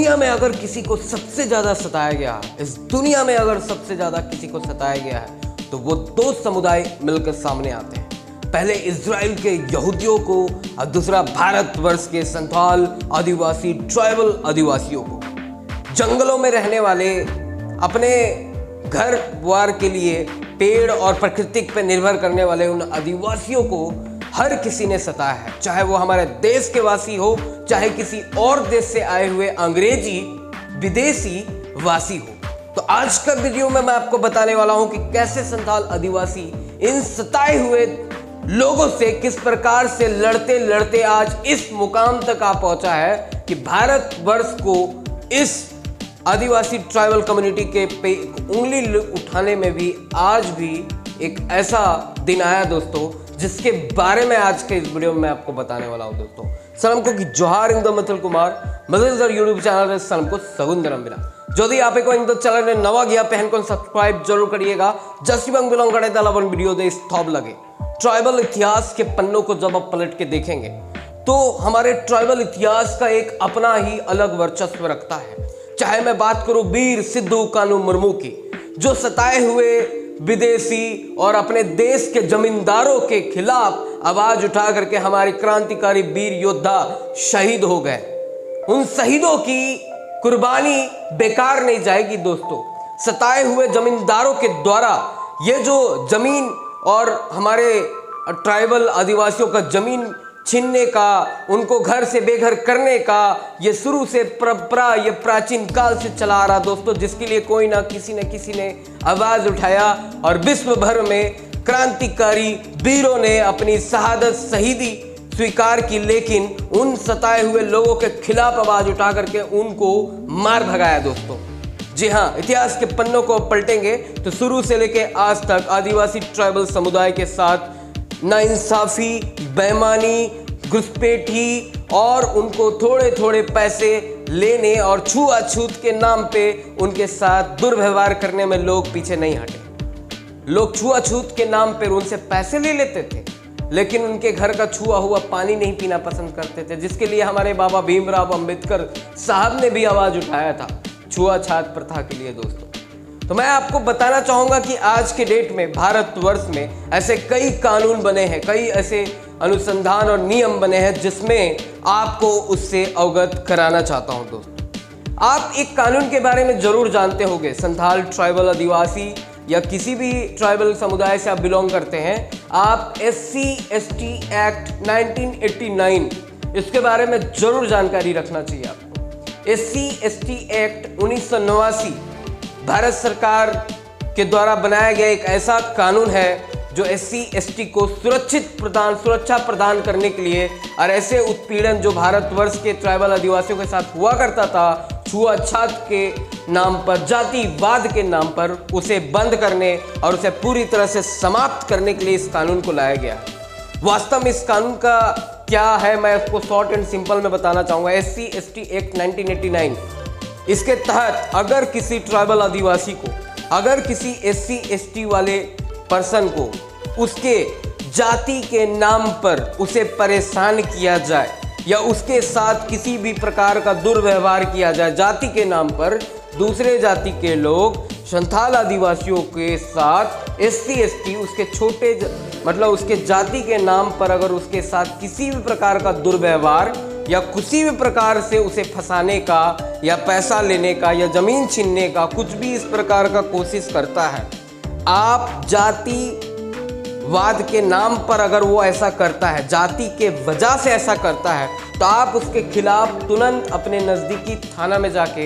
दुनिया में अगर किसी को सबसे ज्यादा सताया गया है, इस दुनिया में अगर सबसे ज्यादा किसी को सताया गया है, तो वो दो समुदाय मिलकर सामने आते हैं। पहले इजराइल के यहूदियों को और दूसरा भारतवर्ष के संथाल आदिवासी ट्राइबल आदिवासियों को। जंगलों में रहने वाले, अपने घर द्वार के लिए पेड़ और प्राकृतिक पर निर्भर करने वाले उन आदिवासियों को हर किसी ने सताया है, चाहे वो हमारे देश के वासी हो, चाहे किसी और देश से आए हुए अंग्रेजी विदेशी वासी हो। तो आज का वीडियो में मैं आपको बताने वाला हूं कि कैसे संथाल आदिवासी इन सताए हुए लोगों से किस प्रकार से लड़ते लड़ते आज इस मुकाम तक आ पहुंचा है कि भारतवर्ष को इस आदिवासी ट्राइबल कम्युनिटी के पे उंगली उठाने में भी आज भी एक ऐसा दिन आया दोस्तों, जिसके बारे में आज के इस वीडियो में मैं आपको बताने वाला हूं दोस्तों। सलाम को कि जोहार इंदो मथल कुमार मजेदार यूट्यूब चैनल रे सलाम को सगुंदरम बिना जदि आप को इंदो चैनल ने नवा गया पहन को सब्सक्राइब जरूर करिएगा। जस्ट बंग बिलोंग करे दलावन वीडियो दे थॉब लगे। ट्राइबल इतिहास के पन्नों को जब आप पलट के देखेंगे तो हमारे ट्राइबल इतिहास का एक अपना ही अलग वर्चस्व रखता है। चाहे मैं बात करूं वीर सिद्धू कानू मुर्मू की, जो सताए हुए विदेशी और अपने देश के जमींदारों के खिलाफ आवाज उठा करके हमारे क्रांतिकारी वीर योद्धा शहीद हो गए। उन शहीदों की कुर्बानी बेकार नहीं जाएगी दोस्तों। सताए हुए जमींदारों के द्वारा ये जो जमीन और हमारे ट्राइबल आदिवासियों का जमीन छीनने का, उनको घर से बेघर करने का ये शुरू से परंपरा, ये प्राचीन काल से चला आ रहा दोस्तों, जिसके लिए कोई ना किसी ने आवाज उठाया और विश्व भर में क्रांतिकारी वीरों ने अपनी शहादत शहीदी स्वीकार की, लेकिन उन सताए हुए लोगों के खिलाफ आवाज उठा करके उनको मार भगाया दोस्तों। जी हाँ, इतिहास के पन्नों को पलटेंगे तो शुरू से लेके आज तक आदिवासी ट्राइबल समुदाय के साथ नाइंसाफी, बेईमानी, घुसपैठी और उनको थोड़े थोड़े पैसे लेने और छुआछूत के नाम पे उनके साथ दुर्व्यवहार करने में लोग पीछे नहीं हटे। लोग छुआछूत के नाम पर उनसे पैसे ले लेते थे, लेकिन उनके घर का छुआ हुआ पानी नहीं पीना पसंद करते थे, जिसके लिए हमारे बाबा भीमराव अंबेडकर साहब ने भी आवाज उठाया था छुआछूत प्रथा के लिए दोस्तों। तो मैं आपको बताना चाहूंगा कि आज के डेट में भारतवर्ष में ऐसे कई कानून बने हैं, कई ऐसे अनुसंधान और नियम बने हैं जिसमें आपको उससे अवगत कराना चाहता हूं दोस्तों। आप एक कानून के बारे में जरूर जानते होंगे, संथाल ट्राइबल आदिवासी या किसी भी ट्राइबल समुदाय से आप बिलोंग करते हैं, आप SC/ST एक्ट 1989 इसके बारे में जरूर जानकारी रखना चाहिए आपको। SC/ST एक्ट 1989 भारत सरकार के द्वारा बनाया गया एक ऐसा कानून है जो SC/ST को सुरक्षा प्रदान करने के लिए और ऐसे उत्पीड़न जो भारतवर्ष के ट्राइबल आदिवासियों के साथ हुआ करता था, छुआछूत के नाम पर, जातिवाद के नाम पर, उसे बंद करने और उसे पूरी तरह से समाप्त करने के लिए इस कानून को लाया गया है। वास्तव में इस कानून का क्या है, मैं उसको शॉर्ट एंड सिंपल में बताना चाहूँगा। SC/ST एक्ट 1989, इसके तहत अगर किसी ट्राइबल आदिवासी को, अगर किसी SC/ST वाले पर्सन को उसके जाति के नाम पर उसे परेशान किया जाए या उसके साथ किसी भी प्रकार का दुर्व्यवहार किया जाए, जाति के नाम पर दूसरे जाति के लोग संथाल आदिवासियों के साथ SC/ST उसके मतलब उसके जाति के नाम पर अगर उसके साथ किसी भी प्रकार का दुर्व्यवहार या किसी भी प्रकार से उसे फंसाने का या पैसा लेने का या जमीन छीनने का कुछ भी इस प्रकार का कोशिश करता है, आप जातिवाद के नाम पर अगर वो ऐसा करता है, जाति के वजह से ऐसा करता है, तो आप उसके खिलाफ तुरंत अपने नज़दीकी थाना में जाके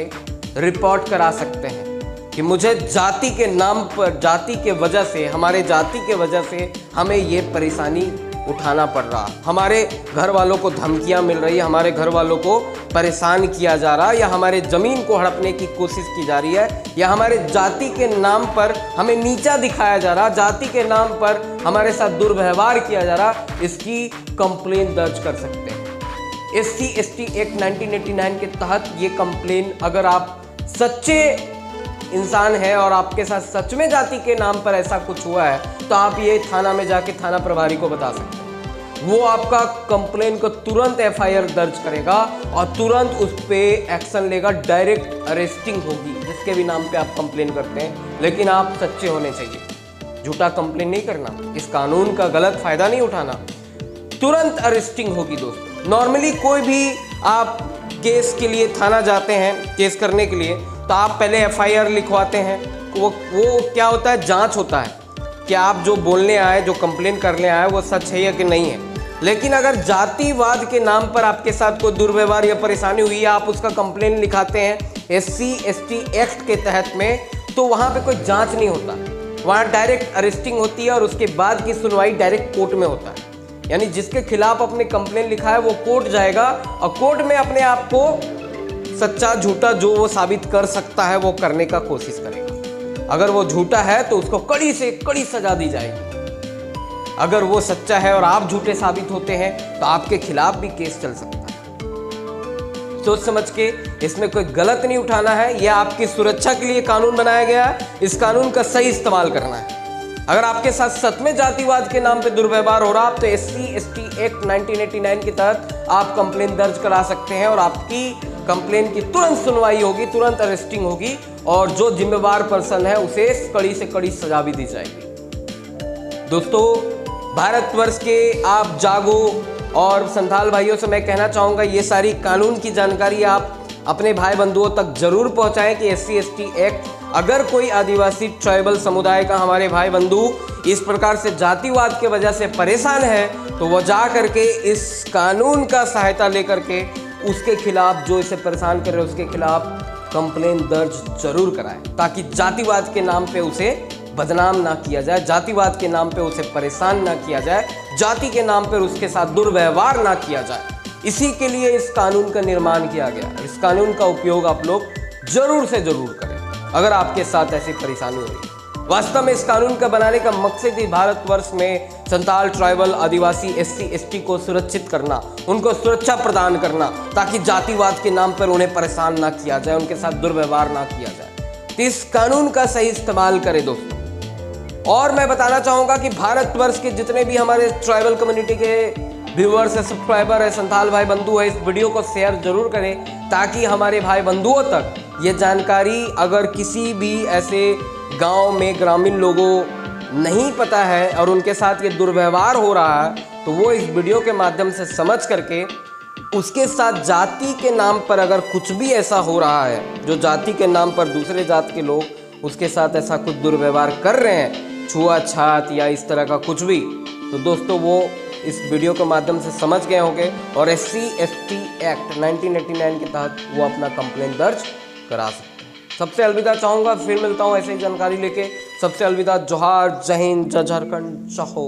रिपोर्ट करा सकते हैं कि मुझे जाति के नाम पर, जाति के वजह से, हमारे जाति के वजह से हमें ये परेशानी उठाना पड़ रहा, हमारे घर वालों को धमकियां मिल रही है, हमारे घर वालों को परेशान किया जा रहा, या हमारे ज़मीन को हड़पने की कोशिश की जा रही है, या हमारे जाति के नाम पर हमें नीचा दिखाया जा रहा, जाति के नाम पर हमारे साथ दुर्व्यवहार किया जा रहा, इसकी कंप्लेन दर्ज कर सकते हैं। SC/ST एक्ट 1989 के तहत ये कंप्लेन, अगर आप सच्चे इंसान है और आपके साथ सच में जाति के नाम पर ऐसा कुछ हुआ है, तो आप ये थाना में जाके थाना प्रभारी को बता सकते हैं। वो आपका कंप्लेन को तुरंत एफआईआर दर्ज करेगा और तुरंत उस पे एक्शन लेगा। डायरेक्ट अरेस्टिंग होगी जिसके भी नाम पे आप कंप्लेन करते हैं, लेकिन आप सच्चे होने चाहिए, झूठा कंप्लेन नहीं करना, इस कानून का गलत फायदा नहीं उठाना। तुरंत अरेस्टिंग होगी दोस्तों। नॉर्मली कोई भी आप केस के लिए थाना जाते हैं केस करने के लिए, तो आप पहले एफआईआर लिखवाते हैं। वो क्या होता है, जांच होता है कि आप जो बोलने आए, जो कंप्लेन करने आए, वो सच है या कि नहीं है। लेकिन अगर जातिवाद के नाम पर आपके साथ कोई दुर्व्यवहार या परेशानी हुई है, आप उसका कंप्लेन लिखाते हैं SC/ST एक्ट के तहत में, तो वहाँ पे कोई जांच नहीं होता, वहाँ डायरेक्ट अरेस्टिंग होती है और उसके बाद की सुनवाई डायरेक्ट कोर्ट में होता है। यानी जिसके खिलाफ अपने कंप्लेन लिखा है वो कोर्ट जाएगा और कोर्ट में अपने आप को सच्चा झूठा जो वो साबित कर सकता है वो करने का कोशिश करेगा। अगर वो झूठा है तो उसको कड़ी से कड़ी सजा दी जाएगी। अगर वो सच्चा है और आप झूठे साबित होते हैं तो आपके खिलाफ भी केस चल सकता है। सोच समझ के इसमें कोई गलत नहीं उठाना है, यह आपकी सुरक्षा के लिए कानून बनाया गया है, इस कानून का सही इस्तेमाल करना है। अगर आपके साथ सच में जातिवाद के नाम पे दुर्व्यवहार हो रहा है तो SC/ST एक्ट 1989 के तहत आप कंप्लेन दर्ज करा सकते हैं और आपकी कंप्लेन की तुरंत सुनवाई होगी, तुरंत अरेस्टिंग होगी और जो जिम्मेवार पर्सन है उसे कड़ी से कड़ी सजा भी दी जाएगी। दोस्तों, भारतवर्ष के आप जागो और संथाल भाइयों से मैं कहना चाहूँगा, ये सारी कानून की जानकारी आप अपने भाई बंधुओं तक जरूर पहुँचाएं कि SC/ST एक्ट, अगर कोई आदिवासी ट्राइबल समुदाय का हमारे भाई बंधु इस प्रकार से जातिवाद की वजह से परेशान है तो वो जा करके इस कानून का सहायता लेकर के उसके खिलाफ, जो इसे परेशान कर रहे हैं उसके खिलाफ कंप्लेन दर्ज जरूर कराएं, ताकि जातिवाद के नाम पे उसे बदनाम ना किया जाए, जातिवाद के नाम पे उसे परेशान ना किया जाए, जाति के नाम पर उसके साथ दुर्व्यवहार ना किया जाए। इसी के लिए इस कानून का निर्माण किया गया। इस कानून का उपयोग आप लोग जरूर से जरूर करें अगर आपके साथ ऐसी परेशानी हो रही है। वास्तव में इस कानून का बनाने का मकसद ही भारतवर्ष में संथाल, ट्राइबल, आदिवासी, SC/ST को सुरक्षित करना, उनको सुरक्षा प्रदान करना, ताकि जातिवाद के नाम पर उन्हें परेशान ना किया जाए, उनके साथ दुर्व्यवहार ना किया जाए। तो इस कानून का सही इस्तेमाल करें दोस्तों। और मैं बताना चाहूँगा कि भारतवर्ष के जितने भी हमारे ट्राइबल कम्युनिटी के व्यूअर्स है, सब्सक्राइबर है, संथाल भाई बंधु है, इस वीडियो को शेयर जरूर करें ताकि हमारे भाई बंधुओं तक ये जानकारी, अगर किसी भी ऐसे गांव में ग्रामीण लोगों नहीं पता है और उनके साथ ये दुर्व्यवहार हो रहा है, तो वो इस वीडियो के माध्यम से समझ करके उसके साथ जाति के नाम पर अगर कुछ भी ऐसा हो रहा है, जो जाति के नाम पर दूसरे जात के लोग उसके साथ ऐसा कुछ दुर्व्यवहार कर रहे हैं, छुआछात या इस तरह का कुछ भी, तो दोस्तों वो इस वीडियो के माध्यम से समझ गए होंगे और SC/ST एक्ट 1989 के तहत वो अपना कंप्लेन दर्ज करा सकते हैं। सबसे अलविदा चाहूँगा, फिर मिलता हूँ ऐसे ही जानकारी लेके। सबसे अलविदा, जोहार, जय हिंद, जय झारखंड, जय हो।